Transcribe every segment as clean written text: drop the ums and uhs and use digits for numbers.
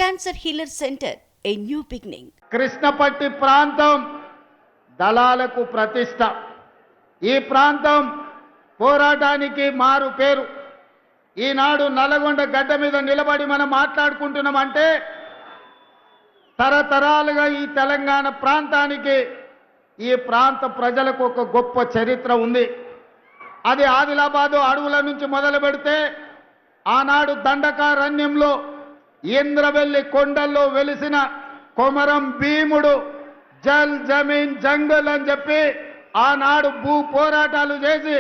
Cancer healer centre, a new beginning. Krishnapatti ప్రాంతం దళాలకు ప్రతిష్ట. ఈ ప్రాంతం పోరాటానికి మారు పేరు. ఈనాడు నల్లగొండ గడ్డ మీద నిలబడి మనం మాట్లాడుకుంటున్నామంటే తరతరాలుగా ఈ తెలంగాణ ప్రాంతానికి, ఈ ప్రాంత ప్రజలకు ఒక గొప్ప చరిత్ర ఉంది. అది ఆదిలాబాదు అడవుల నుంచి మొదలు పెడితే ఆనాడు దండకారణ్యంలో ఇంద్రవెల్లి కొండల్లో వెలిసిన కొమరం భీముడు జల్ జమీన్ జంగల్ అని చెప్పి ఆనాడు భూ పోరాటాలు చేసి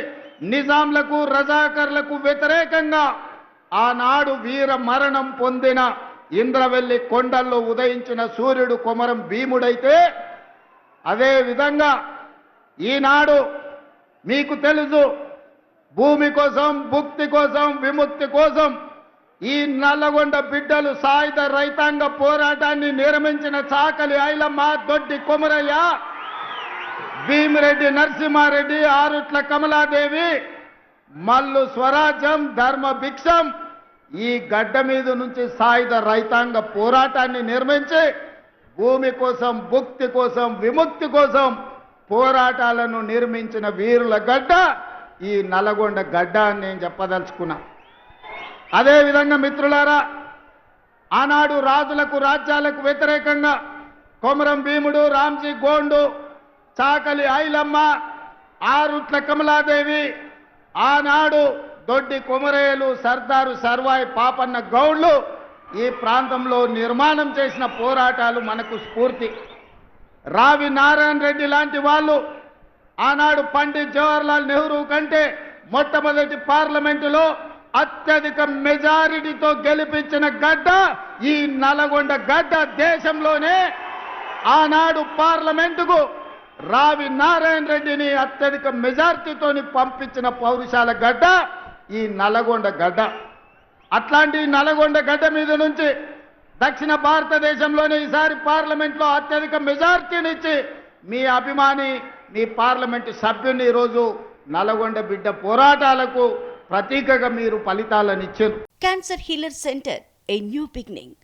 నిజాంలకు రజాకర్లకు వ్యతిరేకంగా ఆనాడు వీర మరణం పొందిన ఇంద్రవెల్లి కొండల్లో ఉదయించిన సూర్యుడు కొమరం భీముడైతే, అదే విధంగా ఈనాడు మీకు తెలుసు భూమి కోసం, భుక్తి కోసం, విముక్తి కోసం ఈ నల్లగొండ బిడ్డలు సాయుధ రైతాంగ పోరాటాన్ని నిర్మించిన చాకలి ఐలమ్మ, దొడ్డి కొమరయ్య, భీమిరెడ్డి నరసింహారెడ్డి, ఆరుట్ల కమలాదేవి, మల్లు స్వరాజ్యం, ధర్మ భిక్షం ఈ గడ్డ మీద నుంచి సాయుధ రైతాంగ పోరాటాన్ని నిర్మించి భూమి కోసం, భుక్తి కోసం, విముక్తి కోసం పోరాటాలను నిర్మించిన వీరుల గడ్డ ఈ నల్లగొండ గడ్డ అని నేను చెప్పదలుచుకున్నా. అదేవిధంగా మిత్రులారా, ఆనాడు రాజులకు రాజ్యాలకు వ్యతిరేకంగా కొమరం భీముడు, రామ్జీ గోండు, చాకలి ఐలమ్మ, ఆరుట్ల కమలాదేవి, ఆనాడు దొడ్డి కొమరయ్యలు, సర్దారు సర్వాయి పాపన్న గౌడ్లు ఈ ప్రాంతంలో నిర్మాణం చేసిన పోరాటాలు మనకు స్ఫూర్తి. రావి నారాయణ రెడ్డి లాంటి వాళ్ళు ఆనాడు పండిత్ జవహర్లాల్ నెహ్రూ కంటే మొట్టమొదటి పార్లమెంటులో అత్యధిక మెజారిటీతో గెలిపించిన గడ్డ ఈ నల్లగొండ గడ్డ. దేశంలోనే ఆనాడు పార్లమెంటుకు రావి నారాయణ రెడ్డిని అత్యధిక మెజారిటీతోని పంపించిన పౌరుషాల గడ్డ ఈ నల్లగొండ గడ్డ. అట్లాంటి నల్లగొండ గడ్డ మీద నుంచి దక్షిణ భారతదేశంలోనే ఈసారి పార్లమెంట్లో అత్యధిక మెజారిటీనిచ్చి మీ అభిమాని, మీ పార్లమెంటు సభ్యుని ఈరోజు నల్లగొండ బిడ్డ పోరాటాలకు ప్రతీకగా మీరు ఫలితాలను ఇచ్చారు. Cancer healer centre, a new beginning.